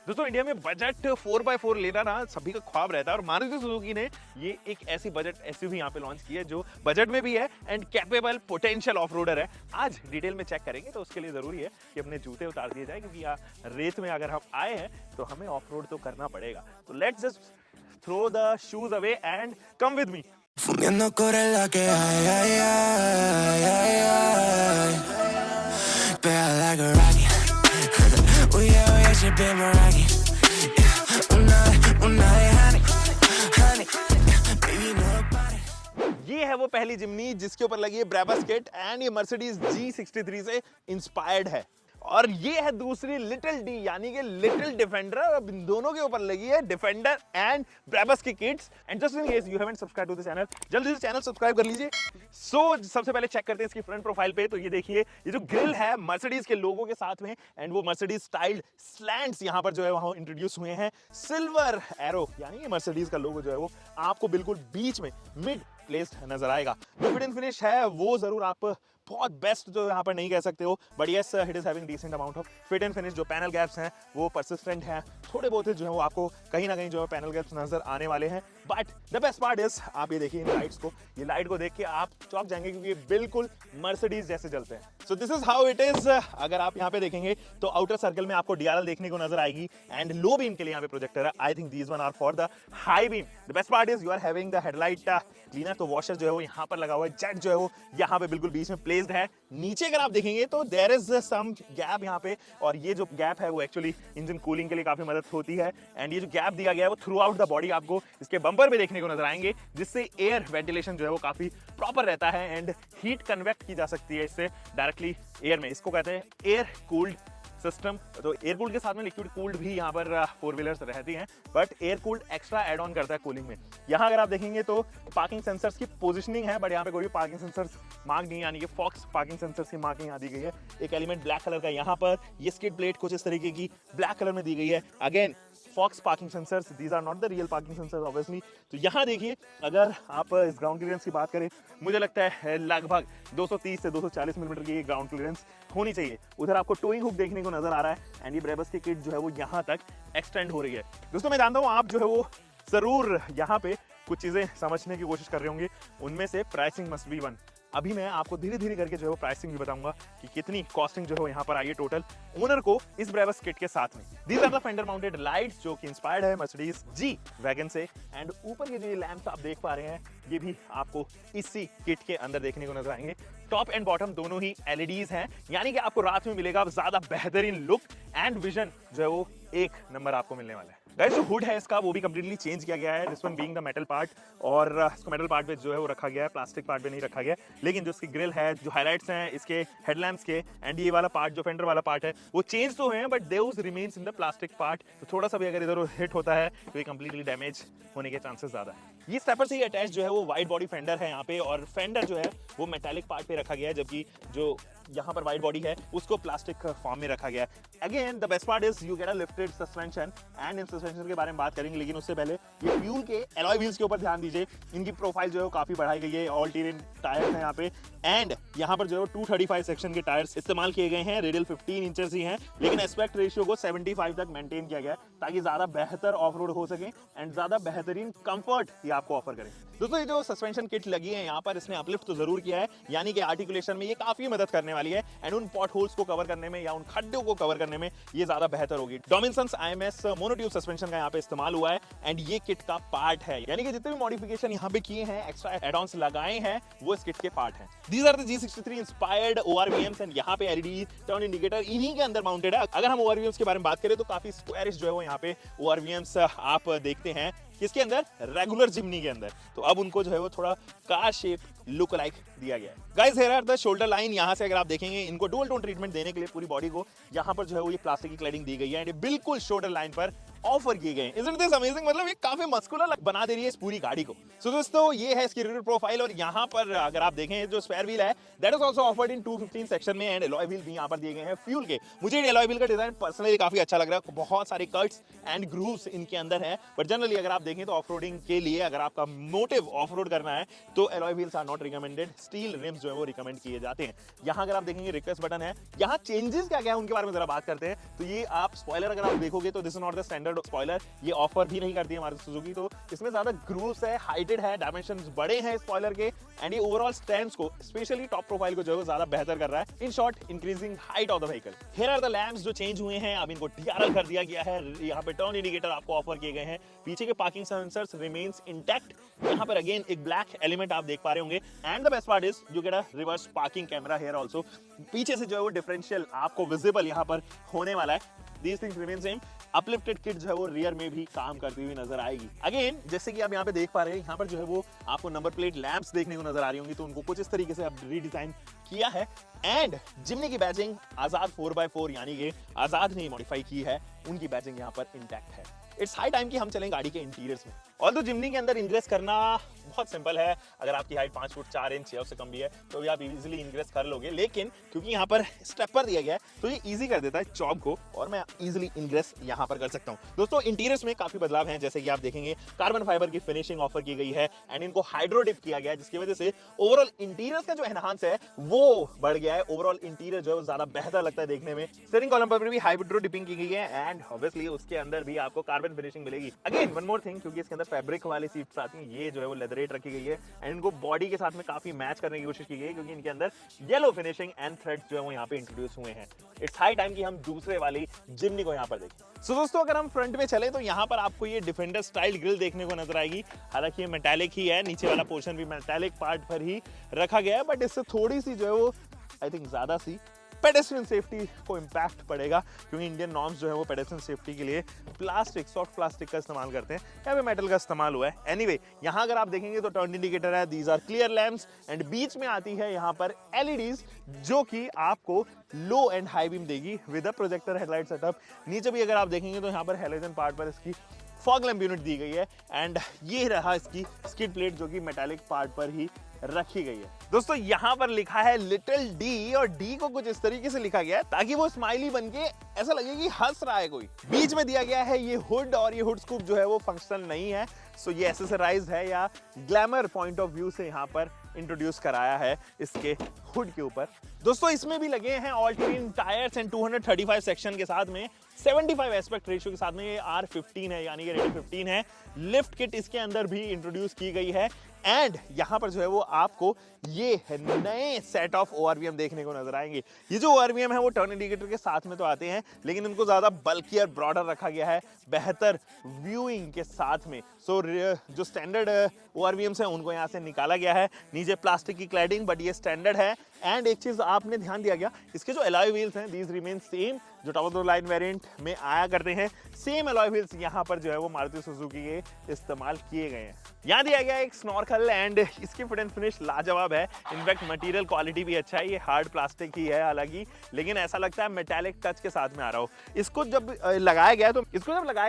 दोस्तों इंडिया में budget 4x4 लेना ना सभी का ख्वाब रहता है और मारुति सुजुकी ने ये एक ऐसी बजट एसयूवी यहाँ पे लॉन्च की है जो बजट में भी है and capable potential off roader है। आज डिटेल में चेक करेंगे तो उसके लिए जरूरी है कि अपने जूते उतार दिए जाए, क्योंकि यहाँ रेत में अगर हम आए हैं तो हमें ऑफ रोड तो करना पड़ेगा। तो let's just throw the shoes away and come with me. Fundiendo core la que hay, ay, ay, ay, ay. Pega like a rocket. Oh yeah, she been my rocket. Yeah, una de honey, honey. Baby, know about it. ये है वो पहली Jimny जिसके ऊपर लगी है ब्रेबस kit and ये Mercedes G63 से इंस्पायर्ड है। और ये है दूसरी लिटिल डी यानी कि लिटिल डिफेंडर। अब इन दोनों के ऊपर लगी है डिफेंडर एंड ब्रेबस की kits. And just in case you haven't subscribe to the channel, जल्दी से चैनल सब्सक्राइब कर लीजिए। सबसे पहले चेक करते हैं इसकी फ्रंट प्रोफाइल पे। तो ये देखिए, ये जो ग्रिल है मर्सिडीज के लोगों के साथ में एंड वो मर्सिडीज स्टाइल्ड स्लैंट्स यहाँ पर जो है वहां इंट्रोड्यूस हुए हैं। सिल्वर एरो यानी कि मर्सिडीज का लोगो जो है वो आपको बिल्कुल बीच में मिड प्लेस्ड नजर आएगा। जो फिट एंड फिनिश है वो जरूर आप बहुत बेस्ट जो यहाँ पर नहीं कह सकते हो, but yes it is having decent amount of fit and finish. जो पैनल गैप्स हैं वो परसिस्टेंट हैं, थोड़े बहुत जो है वो आपको कहीं ना कहीं जो है पैनल गैप्स नजर आने वाले हैं। But the best part is आप ये देखिए इन लाइट्स को, ये लाइट को देख के आप चौंक जाएंगे क्योंकि ये बिल्कुल मर्सिडीज जैसे जलते हैं। So this is how it is. अगर आप यहाँ पे देखेंगे तो आउटर सर्कल में आपको DRL देखने को नजर आएगी एंड लो बीम के लिए यहाँ पे प्रोजेक्टर है। I think these one are for the high beam. The best part is you are having the headlight cleaner. तो वॉशर जो है वो यहाँ पर लगा हुआ है, जेट जो है वो यहाँ पे बिल्कुल बीच में प्लेस्ड है। नीचे अगर आप देखेंगे तो देयर इज सम गैप यहाँ पे, और ये जो गैप है वो एक्चुअली इंजन कूलिंग के लिए काफी मदद होती है। एंड ये जो गैप दिया गया है वो थ्रू आउट द बॉडी आपको इसके बम्पर पे देखने को नजर आएंगे, जिससे एयर वेंटिलेशन जो है वो काफी प्रॉपर रहता है एंड हीट कन्वेक्ट की जा सकती है इससे डायरेक्टली एयर में। इसको कहते हैं एयर कूल्ड सिस्टम। तो एयर कूल्ड के साथ में लिक्विड कूल्ड भी यहाँ पर फोर व्हीलर्स रहती हैं, but air cooled extra add on करता है कूलिंग में। यहाँ अगर आप देखेंगे तो पार्किंग सेंसर्स की पोजीशनिंग है, बट यहाँ पे कोई भी पार्किंग सेंसर्स मार्क नहीं है, यानी कि फॉक्स पार्किंग सेंसर्स की मार्किंग यहाँ दी गई है। एक एलिमेंट ब्लैक कलर का यहाँ पर, ये स्किड प्लेट कुछ इस तरीके की ब्लैक कलर में दी गई है। Again faux parking sensors, these are not the real parking sensors obviously. तो यहाँ देखिए, अगर आप इस ग्राउंड क्लियरेंस की बात करें, मुझे लगता है लगभग 230 से 240 मिलीमीटर की ग्राउंड क्लियरेंस होनी चाहिए। उधर आपको टोइंग हुक देखने को नजर आ रहा है एंड ये ब्रेबस की किट जो है वो यहाँ तक एक्सटेंड हो रही है। दोस्तों मैं जानता हूँ आप जो है वो जरूर यहाँ पे कुछ चीजें समझने की कोशिश कर रहे होंगे, उनमें से प्राइसिंग मस्ट बी वन। अभी मैं आपको धीरे धीरे करके जो है वो प्राइसिंग भी बताऊंगा कि कितनी कॉस्टिंग जो है यहाँ पर आई है टोटल ओनर को इस ब्रेबस किट के साथ में। These are the fender mounted lights जो कि इंस्पायर्ड है मर्सिडीज जी वैगन से। एंड ऊपर ये जो लैंप्स आप देख पा रहे हैं ये भी आपको इसी किट के अंदर देखने को नजर आएंगे। टॉप एंड बॉटम दोनों ही LEDs हैं, यानी कि आपको रात में मिलेगा ज्यादा बेहतरीन लुक एंड विजन जो है वो एक नंबर आपको मिलने वाला है। गाइस जो हुड है इसका वो भी कंप्लीटली चेंज किया गया है, this one being the metal part, और इसको मेटल पार्ट पे जो है वो रखा गया है, प्लास्टिक पार्ट पे नहीं रखा गया। लेकिन जो इसकी ग्रिल है, जो हाइलाइट्स हैं इसके हेडलैम्प्स के एंड ये वाला पार्ट जो फेंडर वाला पार्ट है वो चेंज तो है, but those remains in the plastic part. तो थोड़ा सा भी अगर इधर हिट होता है तो ये कंप्लीटली डैमेज होने के चांसेस ज्यादा है। ये स्टेपर से ही अटैच जो है वो वाइड बॉडी फेंडर है यहाँ पे, और फेंडर जो है वो मेटालिक पार्ट पे रखा गया है, जबकि जो यहाँ पर वाइड बॉडी है उसको प्लास्टिक फॉर्म में रखा गया है। Again the best part is you get a lifted suspension and in suspension के बारे में बात करेंगे, लेकिन उससे पहले ये फ्यूल के एलॉय व्हील्स के ऊपर ध्यान दीजिए। इनकी प्रोफाइल जो है वो काफी बढ़ाई गई है, ऑल टेरेन टायर्स हैं यहाँ पे एंड यहाँ पर जो है 235 सेक्शन के टायर्स इस्तेमाल किए गए हैं। रेडियल 15 इंचेस ही हैं, लेकिन एस्पेक्ट रेशियो को 75 तक मेंटेन किया गया है ताकि ज्यादा बेहतर ऑफ रोड हो सके एंड ज्यादा बेहतरीन कंफर्ट ये आपको ऑफर करें। दोस्तों ये जो सस्पेंशन किट लगी है यहाँ पर, इसने अपलिफ्ट तो जरूर किया है, यानी कि आर्टिकुलेशन में ये काफी मदद करने वाली है एंड उन पॉट होल्स को कवर करने में या उन खड्डों को कवर करने में ये ज्यादा बेहतर होगी। डोमिनसंस IMS मोनोट्यूब सस्पेंशन का यहाँ पे इस्तेमाल हुआ है एंड ये किट का पार्ट है, यानी कि जितने भी मॉडिफिकेशन यहाँ पे किए हैं, एक्स्ट्रा एड-ऑन्स लगाए हैं, वो इस किट के पार्ट हैं। These are the G63 inspired ORVMs and यहाँ पे LED टर्न इंडिकेटर इन्हीं के अंदर माउंटेड है। अगर हम ORVMs के बारे में बात करें तो काफी स्क्वायरिश जो है वो यहाँ पे ORVMs आप देखते हैं, किसके अंदर, रेगुलर जिम्नी के अंदर। तो अब उनको जो है वो थोड़ा कार शेप लुक लाइक दिया गया है। Guys here are the shoulder line. यहाँ से अगर आप देखेंगे इनको डुअल टोन ट्रीटमेंट देने के लिए पूरी बॉडी को यहाँ पर जो है वो ये प्लास्टिक की क्लैडिंग दी गई है एंड बिल्कुल शोल्डर लाइन पर ऑफर किए गए हैं। Isn't this amazing? मतलब ये काफी मस्कुलर बना दे रही है इस पूरी गाड़ी को। सो दोस्तों ये है इसकी रियर प्रोफाइल और यहाँ पर अगर आप देखें जो स्पेयर व्हील है that is also offered in 215 section में एंड एलॉय व्हील भी यहाँ पर दिए गए हैं फ्यूल के। मुझे एलॉय व्हील का डिजाइन पर्सनली काफी अच्छा लग रहा है, बहुत सारे कट्स एंड ग्रूव्स इनके अंदर है, बट जनरली अगर आप देखें तो ऑफरोडिंग के लिए अगर आपका मोटिव ऑफरोड करना है तो alloy wheels are not recommended, steel rims जो है वो रिकमेंड किए जाते हैं। यहाँ अगर आप देखेंगे रिक्वेस्ट बटन है, यहाँ चेंजेस क्या क्या है उनके बारे में जरा बात करते हैं। तो ये आप स्पॉइलर अगर आप देखोगे तो this is not the standard spoiler, ये ऑफर भी नहीं करती है मारुति सुजुकी, तो इसमें ज्यादा ग्रूव्स है, हाइटेड है, डायमेंशंस बड़े हैं स्पॉइलर के एंड ये ओवरऑल स्टैंड्स को स्पेशली टॉप प्रोफाइल को जो है ज्यादा बेहतर कर रहा है। In short increasing height of the vehicle. Here are the lamps जो चेंज हुए हैं, अब इनको डीआरएल कर दिया गया है। यहाँ पे टर्न इंडिकेटर आपको ऑफर किए गए हैं, पीछे के पार्किंग सेंसर्स रिमेन्स इंटैक्ट। यहाँ पर अगेन एक ब्लैक एलिमेंट आप देख पा रहे होंगे and the best part is you get a reverse parking camera here also. पीछे से जो है वो डिफरेंशियल आपको विजिबल यहाँ पर होने वाला है। These things remain same. Uplifted kit जो है वो रियर में भी काम करती हुई नजर आएगी। अगेन जैसे कि आप यहाँ पे देख पा रहे हैं, यहाँ पर जो है वो आपको नंबर प्लेट लैंप्स देखने को नजर आ रही होंगी, तो उनको कुछ इस तरीके से अब रीडिजाइन किया है एंड जिमनी की बैजिंग आजाद 4x4 यानी कि आजाद ने मॉडिफाई की है, उनकी बैजिंग यहाँ पर इंटैक्ट है। इट्स हाई टाइम कि हम चलें गाड़ी के इंटीरियर्स में। ऑल्दो जिमनी के अंदर इंग्रेस करना बहुत सिंपल है, अगर आपकी हाइट 5 फुट 4 इंच या उससे कम भी है तो भी आप इजीली इंग्रेस कर लोगे, लेकिन क्योंकि यहाँ पर स्टेपर दिया गया है तो ये इजी कर देता है जॉब को और मैं इजीली इंग्रेस यहाँ पर कर सकता हूँ। दोस्तों इंटीरियर्स में काफी बदलाव हैं, जैसे कि आप देखेंगे कार्बन फाइबर की फिनिशिंग ऑफर की गई है एंड इनको हाइड्रो डिप किया गया है, जिसकी वजह से ओवरऑल इंटीरियर का जो एनहांस है वो बढ़ गया है। ओवरऑल इंटीरियर जो है ज्यादा बेहतर लगता है देखने में। स्टीयरिंग कॉलम पर भी हाइड्रो डिपिंग की गई है एंड ऑब्वियसली उसके अंदर भी आपको कार्बन फिनिशिंग मिलेगी। अगेन वन मोर थिंग, क्योंकि इसके अंदर फैब्रिक वाली सीट्स आती हैं, ये जो है वो लेदरेट रखी गई है एंड इनको बॉडी के साथ में काफी मैच करने की कोशिश की गई है, क्योंकि इनके अंदर येलो फिनिशिंग एंड थ्रेड्स जो है वो यहाँ पे इंट्रोड्यूस हुए हैं। इट्स हाई टाइम कि हम दूसरे वाली जिमनी को यहाँ पर देखें। सो दोस्तों अगर हम फ्रंट में चले तो यहाँ पर आपको ये डिफेंडर स्टाइल ग्रिल देखने को नजर आएगी। हालांकि ये मेटालिक ही है, नीचे वाला पोर्शन भी मेटालिक पार्ट पर ही रखा गया है, बट इससे थोड़ी सी जो है वो आई थिंक ज्यादा सी पेडेस्ट्रियन सेफ्टी को इम्पैक्ट पड़ेगा, क्योंकि इंडियन नॉर्म्स जो है वो पेडेस्ट्रियन सेफ्टी के लिए प्लास्टिक, सॉफ्ट प्लास्टिक का इस्तेमाल करते हैं, यहाँ पे मेटल का इस्तेमाल हुआ है। एनीवे यहाँ अगर आप देखेंगे तो टर्न इंडिकेटर है, these are clear lamps and बीच में आती है यहाँ पर एलईडीज जो कि आपको लो एंड हाई बीम देगी with a projector headlight setup. नीचे भी अगर आप देखेंगे तो यहाँ पर हेलोजन पार्ट पर इसकी फॉग लैंप यूनिट दी गई है एंड ये रहा इसकी स्किड प्लेट जो कि मेटालिक पार्ट पर ही रखी गई है। दोस्तों यहाँ पर लिखा है लिटिल डी और डी को कुछ इस तरीके से लिखा गया है ताकि वो स्माइली बनके ऐसा लगे कि हंस रहा है कोई। बीच में दिया गया है ये हुड और ये हुड स्कूप जो है वो फंक्शनल नहीं है, सो ये एसेसराइज है या ग्लैमर पॉइंट ऑफ व्यू से यहाँ पर इंट्रोड्यूस कराया है इसके हुड के ऊपर। दोस्तों इसमें भी लगे हैं all terrain tyres and 235 section के साथ में 75 एस्पेक्ट रेशियो के साथ में ये R15 है यानी कि रेटेड 15 है। लिफ्ट किट इसके अंदर भी इंट्रोड्यूस की गई है एंड यहाँ पर जो है वो आपको ये नए सेट ऑफ ORVM देखने को नजर आएंगे। ये जो ORVM है वो टर्न इंडिकेटर के साथ में तो आते हैं, लेकिन इनको ज्यादा बल्कियर ब्रॉडर रखा गया है बेहतर व्यूइंग के साथ में। सो जो स्टैंडर्ड ORVMs हैं उनको यहाँ से निकाला गया है, नीचे प्लास्टिक की क्लैडिंग बट ये स्टैंडर्ड है। एंड एक चीज आपने ध्यान दिया गया, इसके जो एलॉय व्हील्स हैं दीज रिमेन सेम जो top of the line variant में आया करते हैं, सेम एलॉय व्हील्स यहाँ पर जो है वो मारुति सुजुकी के इस्तेमाल किए गए हैं। यहाँ दिया गया एक स्नॉर्कल एंड इसकी फिट एंड फिनिश लाजवाब है। इनफैक्ट मटेरियल क्वालिटी भी अच्छा है, ये हार्ड प्लास्टिक ही है हालांकि, लेकिन ऐसा लगता है मेटालिक टच के साथ में आ रहा हो। इसको जब लगाया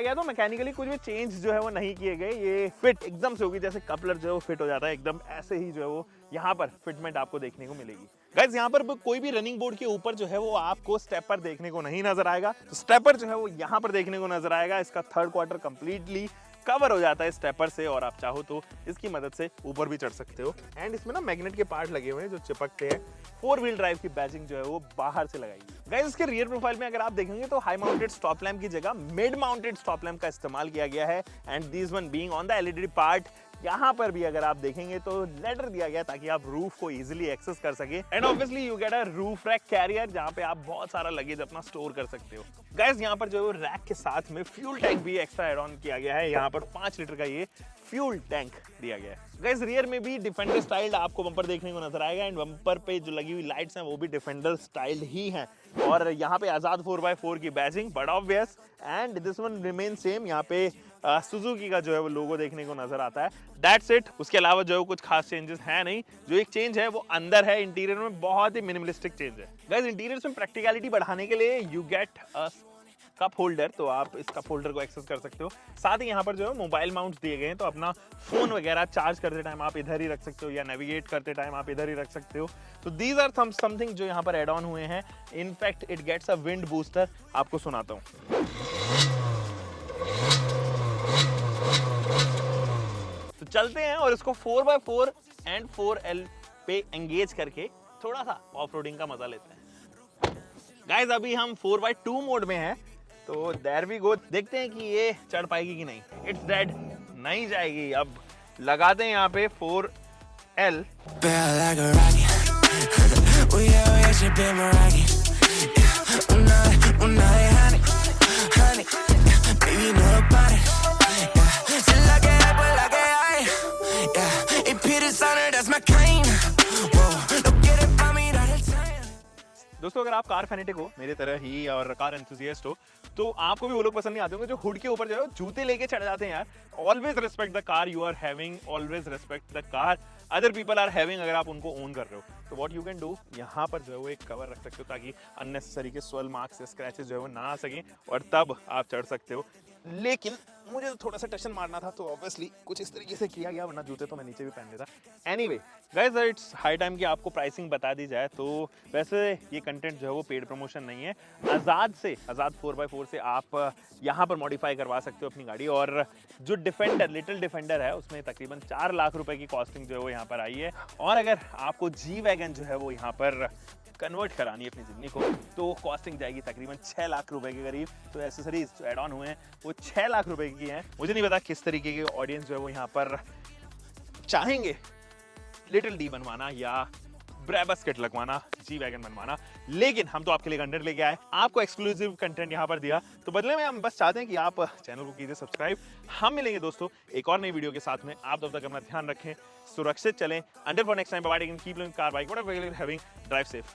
गया तो मैकेनिकली कुछ भी चेंज जो है वो नहीं किए गए, ये फिट एकदम से होगी जैसे कपलर जो है वो फिट हो जाता है एकदम ऐसे ही जो है वो यहाँ पर फिटमेंट आपको देखने को मिलेगी। गाइस यहाँ पर कोई भी रनिंग बोर्ड के ऊपर जो है वो आपको स्टेपर देखने को नहीं नजर आएगा, तो स्टेपर जो है वो यहाँ पर देखने को नजर आएगा। इसका थर्ड क्वार्टर कंप्लीटली कवर हो जाता है स्टेपर से और आप चाहो तो इसकी मदद से ऊपर भी चढ़ सकते हो। एंड इसमें ना मैग्नेट के पार्ट लगे हुए हैं जो चिपकते हैं। 4 व्हील ड्राइव की बैजिंग जो है वो बाहर से लगाई है। गाइस इसके रियर प्रोफाइल में अगर आप देखेंगे तो हाई माउंटेड स्टॉप लैंप की जगह मिड माउंटेड स्टॉप लैंप का इस्तेमाल किया गया है and this one being on the LED part. यहाँ पर भी अगर आप देखेंगे तो लेटर दिया गया ताकि आप रूफ को इजीली एक्सेस कर सके and obviously you get a roof rack carrier जहाँ पे आप बहुत सारा लगेज अपना स्टोर कर सकते हो। गाइस यहाँ पर जो रैक के साथ में फ्यूल टैंक भी एक्स्ट्रा एड ऑन किया गया है, यहाँ पर 5 लीटर का ये फ्यूल टैंक दिया गया है। गाइस रियर में भी डिफेंडर स्टाइल्ड आपको बम्पर देखने को नजर आएगा एंड बम्पर पे जो लगी हुई लाइट्स हैं वो भी डिफेंडर स्टाइल्ड ही हैं और यहाँ पे आजाद 4x4 की badging but obvious and this one remain same. यहाँ पे सुजुकी का जो है वो लोगो देखने को नजर आता है, दैट्स इट। उसके अलावा जो है कुछ खास चेंजेस है नहीं। जो एक चेंज है वो अंदर है, इंटीरियर में बहुत ही मिनिमलिस्टिक चेंज है। गाइस इंटीरियर में प्रैक्टिकलिटी बढ़ाने के लिए you get a cup holder, तो आप इस कप होल्डर को एक्सेस कर सकते हो। साथ ही यहाँ पर जो है मोबाइल माउंट्स दिए गए हैं, तो अपना फोन वगैरह चार्ज करते टाइम आप इधर ही रख सकते हो या नेविगेट करते टाइम आप इधर ही रख सकते हो। तो दीज आर समथिंग जो यहाँ पर एड ऑन हुए हैं। In fact it gets a wind booster, आपको सुनाता हूँ। तो चलते हैं और इसको 4x4 एंड 4L पे एंगेज करके थोड़ा सा ऑफ रोडिंग का मजा लेते हैं। गाइस अभी हम 4x2 मोड में हैं, तो देयर वी गो। देखते हैं कि ये चढ़ पाएगी कि नहीं। इट्स डेड, नहीं जाएगी। अब लगाते हैं यहाँ पे 4L। Feel like a rocket. We always should be Meraki. Una de honey. Baby, you know about it. Yeah. Se la que hay, pues la que hay. Yeah. Y Peter Sonner, that's my kind. Whoa. No quiere pa' mirar el sign. दोस्तों अगर आप car fanatic हो मेरे तरह ही और car enthusiast हो, तो आपको भी वो लोग पसंद नहीं आते होंगे जो हुड के ऊपर जो है जूते लेके चढ़ जाते हैं यार। Always respect the car you are having, always respect the car other people are having. अगर आप उनको ओन कर रहे हो तो व्हाट यू कैन डू, यहाँ पर जो है वो एक कवर रख सकते हो ताकि अननेसेसरी के स्वेल मार्क्स या स्क्रैचेस जो है वो ना आ सकें, और तब आप चढ़ सकते हो। लेकिन मुझे तो थोड़ा सा टशन मारना था, तो ऑब्वियसली कुछ इस तरीके से किया गया, वरना जूते तो मैं नीचे भी पहन लेता। Anyway guys, it's high time कि आपको प्राइसिंग बता दी जाए। तो वैसे ये कंटेंट जो है वो पेड प्रमोशन नहीं है। आज़ाद 4x4 से आप यहाँ पर मॉडिफाई करवा सकते हो अपनी गाड़ी। और जो डिफेंडर, लिटिल डिफेंडर है, उसमें तकरीबन 4 लाख रुपए की कॉस्टिंग जो है वो यहाँ पर आई है। और अगर आपको जी वैगन जो है वो यहाँ पर कन्वर्ट करानी है अपनी जिंदगी को, तो कॉस्टिंग जाएगी तकरीबन 6 लाख रुपए के करीब। तो एसेसरीज जो एड ऑन हुए हैं वो 6 लाख रुपए की हैं। मुझे नहीं पता किस तरीके के ऑडियंस जो है वो यहाँ पर चाहेंगे लिटिल डी बनवाना या ब्रेबस किट लगवाना, जी वैगन बनवाना, लेकिन हम तो आपके लिए कंटेंट लेके आए, आपको एक्सक्लूसिव कंटेंट यहाँ पर दिया। तो बदले में हम बस चाहते हैं कि आप चैनल को कीजिए सब्सक्राइब। हम मिलेंगे दोस्तों एक और नई वीडियो के साथ में। आप तब तक अपना ध्यान रखें, सुरक्षित चलें। Until for next time, bye bye. Keep loving car bike, whatever you are having, drive safe.